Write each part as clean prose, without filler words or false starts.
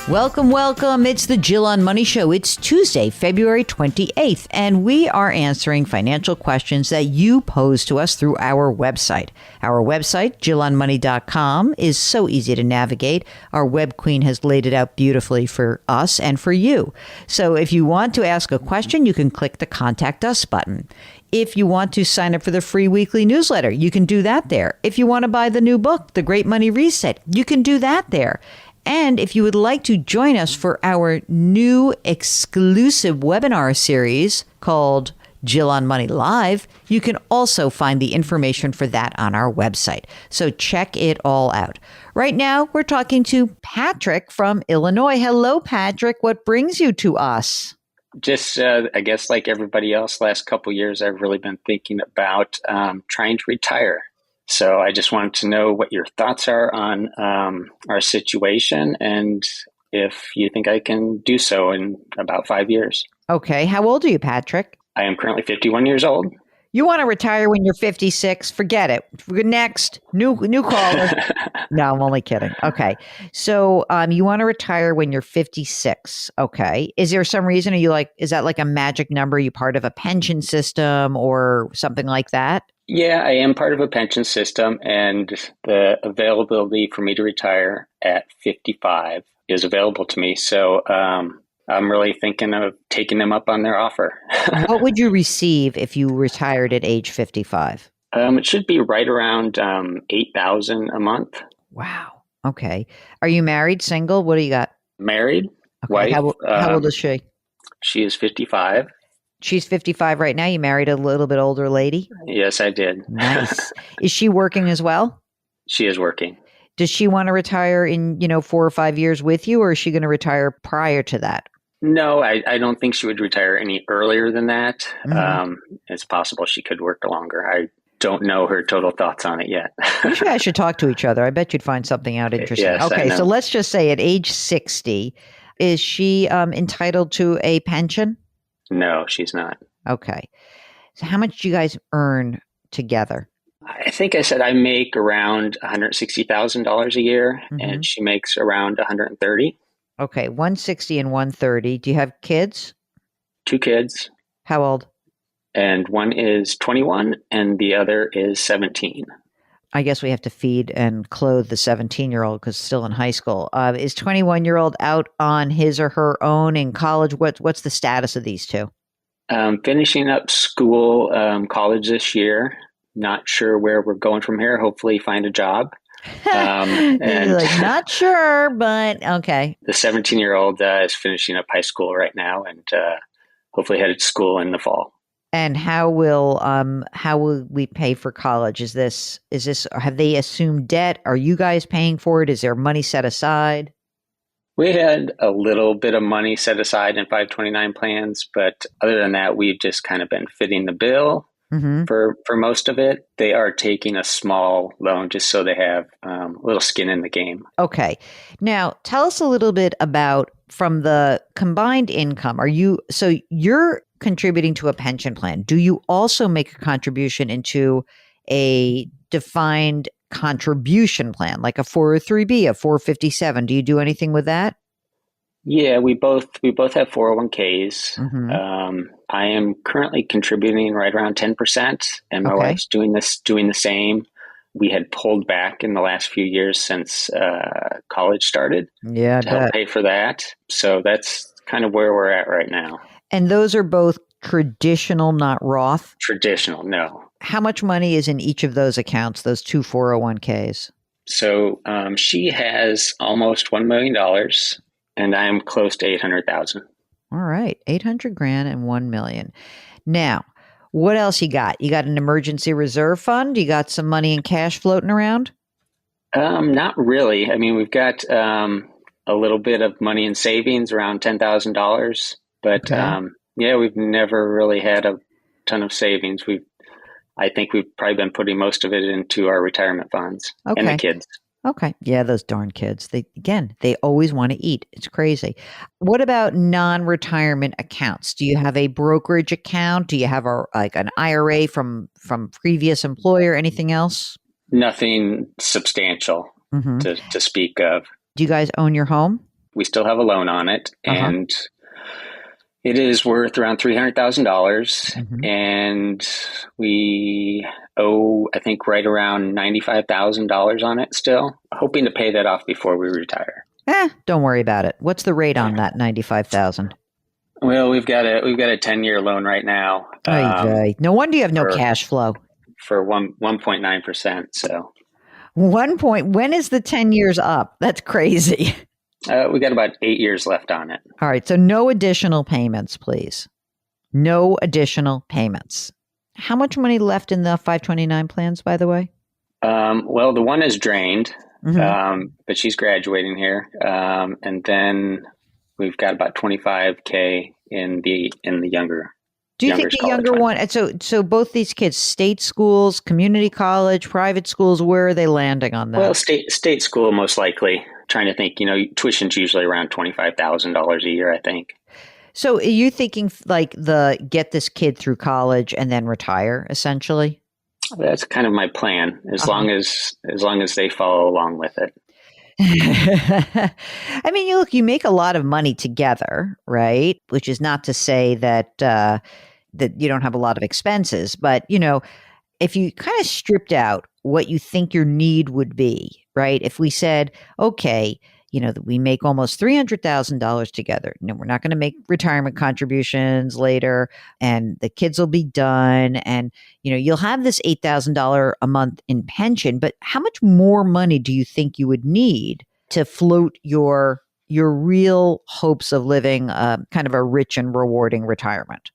Welcome, welcome. It's the Jill on Money Show. It's Tuesday, February 28th, and we are answering financial questions that you pose to us through our website. Our website, JillOnMoney.com, is so easy to navigate. Our web queen has laid it out beautifully for us and for you. So if you want to ask a question, you can click the Contact Us button. If you want to sign up for the free weekly newsletter, you can do that there. If you want to buy the new book, The Great Money Reset, you can do that there. And if you would like to join us for our new exclusive webinar series called Jill on Money Live, you can also find the information for that on our website. So check it all out. Right now, we're talking to Patrick from Illinois. Hello, Patrick. What brings you to us? Just, I guess like everybody else, last couple of years, I've really been thinking about trying to retire. So I just wanted to know what your thoughts are on our situation and if you think I can do so in about 5 years. Okay. How old are you, Patrick? I am currently 51 years old. You want to retire when you're 56? Forget it. Next, new caller. No, I'm only kidding. Okay. So you want to retire when you're 56. Okay. Is there some reason? Is that like a magic number? Are you part of a pension system or something like that? Yeah, I am part of a pension system, and the availability for me to retire at 55 is available to me. So I'm really thinking of taking them up on their offer. What would you receive if you retired at age 55? It should be right around $8,000 a month. Wow. Okay. Are you married, single? What do you got? Married, okay. wife. How old is she? She is 55. She's 55 right now. You married a little bit older lady? Yes, I did. Nice. Is she working as well? She is working. Does she want to retire in, 4 or 5 years with you, or is she going to retire prior to that? No, I don't think she would retire any earlier than that. Mm-hmm. It's possible she could work longer. I don't know her total thoughts on it yet. You guys should talk to each other. I bet you'd find something out interesting. Yes, okay, so let's just say at age 60, is she entitled to a pension? No, she's not. Okay. So how much do you guys earn together? I think I said I make around $160,000 a year, and she makes around $130,000. Okay, 160 and 130. Do you have kids? 2 kids. How old? And one is 21 and the other is 17. I guess we have to feed and clothe the 17-year-old because still in high school. Is 21-year-old out on his or her own in college? What's the status of these two? Finishing up school, college this year. Not sure where we're going from here. Hopefully find a job. And not sure, but okay. The 17-year-old is finishing up high school right now and hopefully headed to school in the fall. And how will we pay for college? Is this have they assumed debt? Are you guys paying for it? Is there money set aside? We had a little bit of money set aside in 529 plans, but other than that, we've just kind of been fitting the bill for most of it. They are taking a small loan just so they have a little skin in the game. Okay. Now, tell us a little bit about from the combined income. You're contributing to a pension plan. Do you also make a contribution into a defined contribution plan, like a 403B, a 457? Do you do anything with that? Yeah, we both have 401ks. I am currently contributing right around 10%, and my wife's doing the same. We had pulled back in the last few years since college started to help pay for that. So that's kind of where we're at right now. And those are both traditional, not Roth? Traditional, no. How much money is in each of those accounts, those two 401ks? So she has almost $1 million, and I'm close to $800,000. All right, $800,000 and $1 million. Now, what else you got? You got an emergency reserve fund? You got some money in cash floating around? Not really. I mean, we've got a little bit of money in savings, around $10,000. But we've never really had a ton of savings. I think we've probably been putting most of it into our retirement funds and the kids. Okay. Yeah, those darn kids. They always want to eat. It's crazy. What about non-retirement accounts? Do you have a brokerage account? Do you have an IRA from previous employer? Anything else? Nothing substantial to speak of. Do you guys own your home? We still have a loan on it, and it is worth around $300,000, and we owe, I think, right around $95,000 on it still. Hoping to pay that off before we retire. Don't worry about it. What's the rate on that $95,000? Well, we've got a 10-year loan right now. No wonder you have no cash flow. For 1.9%. So when is the 10 years up? That's crazy. We got about 8 years left on it. All right. So no additional payments, please. No additional payments. How much money left in the 529 plans, by the way? Well, the one is drained, but she's graduating here. And then we've got about $25K in the younger. Do you think the younger one? So both these kids, state schools, community college, private schools, where are they landing on that? Well, state school most likely. Trying to think, tuition's usually around $25,000 a year, I think. So are you thinking like get this kid through college and then retire, essentially? That's kind of my plan, as long as they follow along with it. I mean, you make a lot of money together, right? Which is not to say that that you don't have a lot of expenses, but if you kind of stripped out what you think your need would be, right? If we said, okay, that we make almost $300,000 together. We're not going to make retirement contributions later, and the kids will be done, and you'll have this $8,000 a month in pension. But how much more money do you think you would need to float your real hopes of living kind of a rich and rewarding retirement?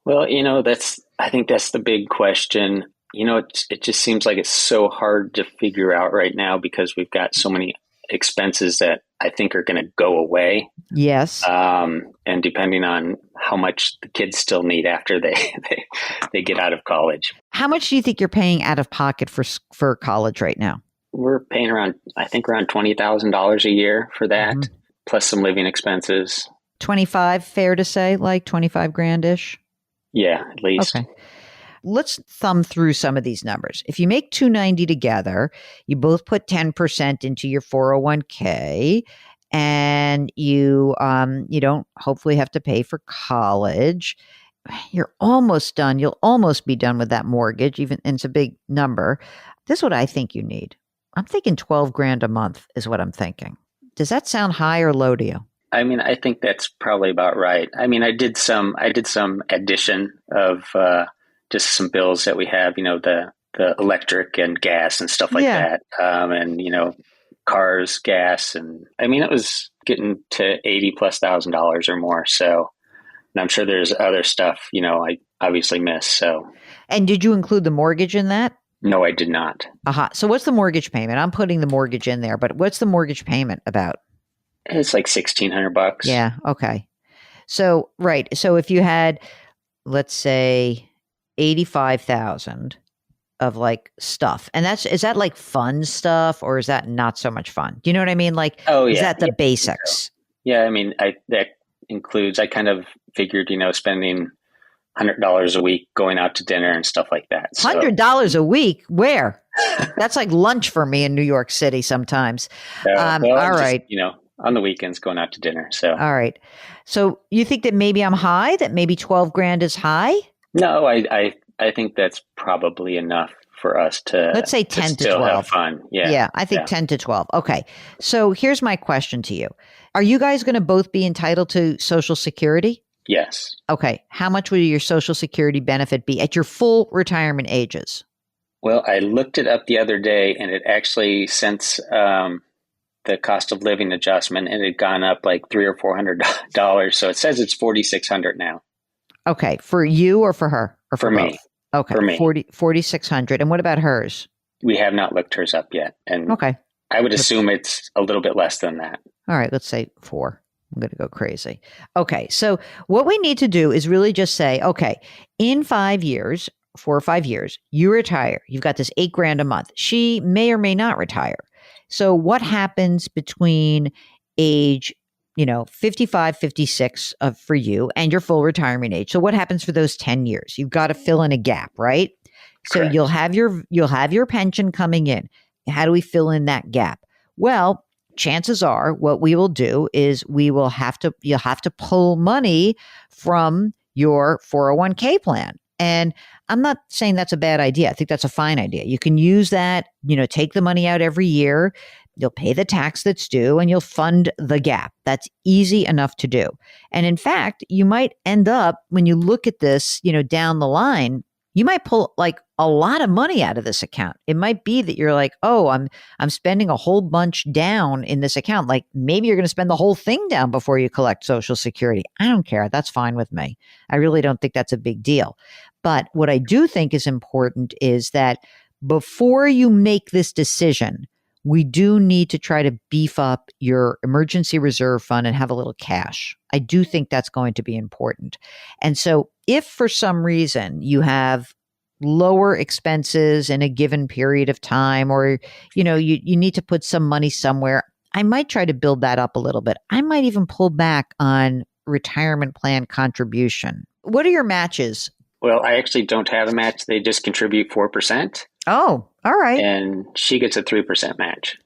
Well, I think that's the big question. It just seems like it's so hard to figure out right now because we've got so many expenses that I think are going to go away. Yes. And depending on how much the kids still need after they get out of college. How much do you think you're paying out of pocket for college right now? We're paying around $20,000 a year for that, plus some living expenses. 25, fair to say, like 25 grand-ish? Yeah, at least. Okay. Let's thumb through some of these numbers. If you make $290 together, you both put 10% into your 401k, and you don't hopefully have to pay for college. You're almost done. You'll almost be done with that mortgage, and it's a big number. This is what I think you need. I'm thinking 12 grand a month is what I'm thinking. Does that sound high or low to you? I mean, I think that's probably about right. I mean, I did some addition of just some bills that we have, the electric and gas and stuff like that. And, cars, gas. And I mean, it was getting to $80,000+ or more. So, and I'm sure there's other stuff, I obviously miss. So. And did you include the mortgage in that? No, I did not. So what's the mortgage payment? I'm putting the mortgage in there, but what's the mortgage payment about? It's like $1,600. Yeah. Okay. So, right. So if you had, let's say, 85,000 of like stuff, and is that like fun stuff, or is that not so much fun? Do you know what I mean? Like, is that the basics? Yeah. I mean, that includes, I kind of figured, spending $100 a week going out to dinner and stuff like that. So. $100 a week? Where? That's like lunch for me in New York City sometimes. All right. On the weekends going out to dinner. So, all right. So you think that maybe I'm high, that maybe 12 grand is high? No, I think that's probably enough for us to, let's say 10 to 12. Have fun. Yeah. Yeah. I think 10 to 12. Okay. So here's my question to you. Are you guys going to both be entitled to Social Security? Yes. Okay. How much will your Social Security benefit be at your full retirement ages? Well, I looked it up the other day, and it actually, since the cost of living adjustment, it had gone up like $300 or $400. So it says it's $4,600 now. Okay. For you or for her? Or for me. Okay. For me. 4,600. And what about hers? We have not looked hers up yet. And okay. I would assume it's a little bit less than that. All right. Let's say 4. I'm going to go crazy. Okay. So what we need to do is really just say, okay, in 5 years, 4 or 5 years, you retire. You've got this 8 grand a month. She may or may not retire. So what happens between age, 55, 56 for you and your full retirement age? So what happens for those 10 years? You've got to fill in a gap, right? So Correct. you'll have your pension coming in. How do we fill in that gap? Well, chances are what we will do is you'll have to pull money from your 401k plan. And I'm not saying that's a bad idea. I think that's a fine idea. You can use that, take the money out every year. You'll pay the tax that's due and you'll fund the gap. That's easy enough to do. And in fact, you might end up, when you look at this, down the line, you might pull like a lot of money out of this account. It might be that you're like, oh, I'm spending a whole bunch down in this account. Like maybe you're going to spend the whole thing down before you collect Social Security. I don't care. That's fine with me. I really don't think that's a big deal. But what I do think is important is that before you make this decision, we do need to try to beef up your emergency reserve fund and have a little cash. I do think that's going to be important. And so if for some reason you have lower expenses in a given period of time, or, you need to put some money somewhere, I might try to build that up a little bit. I might even pull back on retirement plan contribution. What are your matches? Well, I actually don't have a match. They just contribute 4%. Oh, all right. And she gets a 3% match.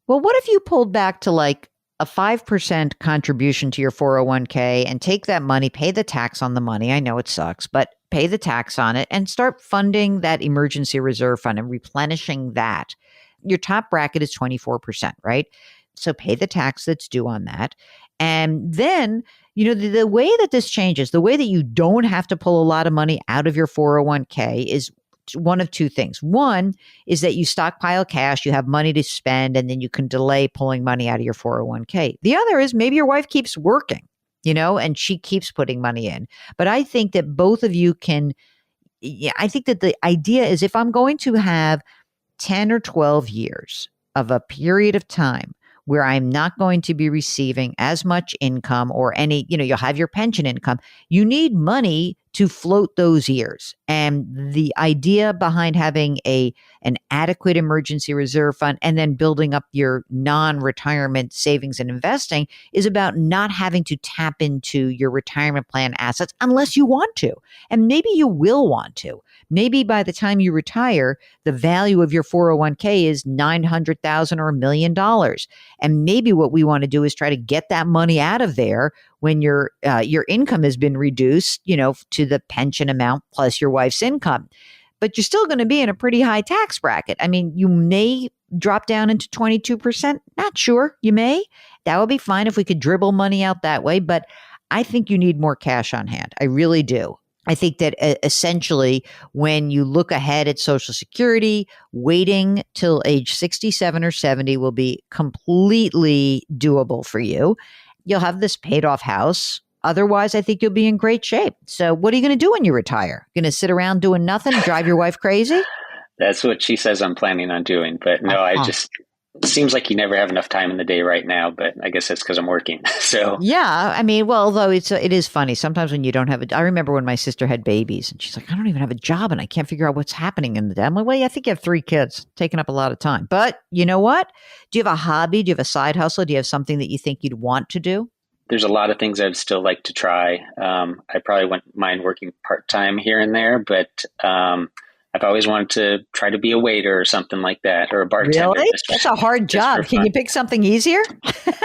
Well, what if you pulled back to like a 5% contribution to your 401k and take that money, pay the tax on the money? I know it sucks, but pay the tax on it and start funding that emergency reserve fund and replenishing that. Your top bracket is 24%, right? So pay the tax that's due on that. And then, the way that this changes, the way that you don't have to pull a lot of money out of your 401k is one of two things. One is that you stockpile cash, you have money to spend, and then you can delay pulling money out of your 401k. The other is maybe your wife keeps working, and she keeps putting money in. But I think that both of you I think that the idea is if I'm going to have 10 or 12 years of a period of time where I'm not going to be receiving as much income or any, you'll have your pension income. You need money to float those years. And the idea behind having an adequate emergency reserve fund and then building up your non-retirement savings and investing is about not having to tap into your retirement plan assets unless you want to. And maybe you will want to. Maybe by the time you retire, the value of your 401k is $900,000 or $1 million. And maybe what we want to do is try to get that money out of there when your income has been reduced, to the pension amount plus your wife's income. But you're still going to be in a pretty high tax bracket. I mean, you may drop down into 22%. Not sure. You may. That would be fine if we could dribble money out that way. But I think you need more cash on hand. I really do. I think that essentially when you look ahead at Social Security, waiting till age 67 or 70 will be completely doable for you. You'll have this paid off house. Otherwise, I think you'll be in great shape. So what are you going to do when you retire? Going to sit around doing nothing, drive your wife crazy? That's what she says I'm planning on doing. But no, it seems like you never have enough time in the day right now, but I guess that's because I'm working. So yeah, I mean, well, although it is funny sometimes when you don't have I remember when my sister had babies and she's like, I don't even have a job and I can't figure out what's happening in the day. I'm like, well, yeah, I think you have 3 kids, taking up a lot of time. But you know what? Do you have a hobby? Do you have a side hustle? Do you have something that you think you'd want to do? There's a lot of things I'd still like to try. I probably wouldn't mind working part-time here and there, but I've always wanted to try to be a waiter or something like that, or a bartender. Really? That's a hard job. Can you pick something easier?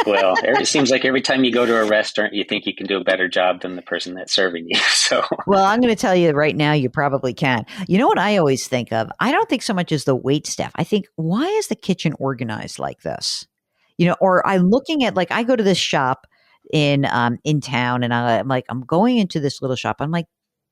Well, it seems like every time you go to a restaurant, you think you can do a better job than the person that's serving you. So, well, I'm going to tell you right now, you probably can. You know what I always think of? I don't think so much as the wait staff. I think, why is the kitchen organized like this? Or I'm looking at, like, I go to this shop in town and I'm like, I'm going into this little shop. I'm like,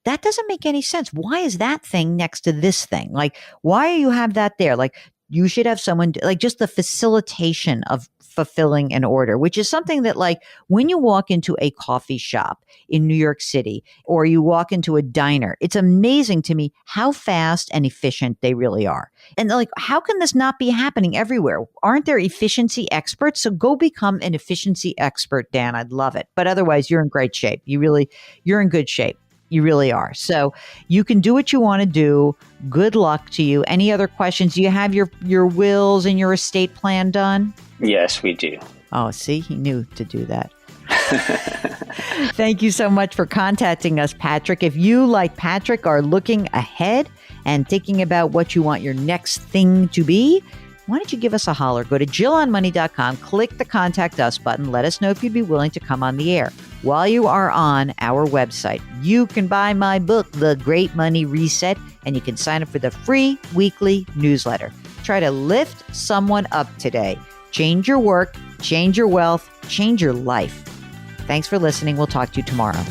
that doesn't make any sense. Why is that thing next to this thing? Like, why do you have that there? Like, you should have someone like just the facilitation of fulfilling an order, which is something that, like, when you walk into a coffee shop in New York City or you walk into a diner, it's amazing to me how fast and efficient they really are. And like, how can this not be happening everywhere? Aren't there efficiency experts? So go become an efficiency expert, Dan. I'd love it. But otherwise, you're in great shape. You're in good shape. You really are. So you can do what you want to do. Good luck to you. Any other questions? Do you have your wills and your estate plan done? Yes, we do. Oh, see, he knew to do that. Thank you so much for contacting us, Patrick. If you, like Patrick, are looking ahead and thinking about what you want your next thing to be, why don't you give us a holler? Go to JillOnMoney.com, click the Contact Us button. Let us know if you'd be willing to come on the air. While you are on our website, you can buy my book, The Great Money Reset, and you can sign up for the free weekly newsletter. Try to lift someone up today. Change your work, change your wealth, change your life. Thanks for listening. We'll talk to you tomorrow.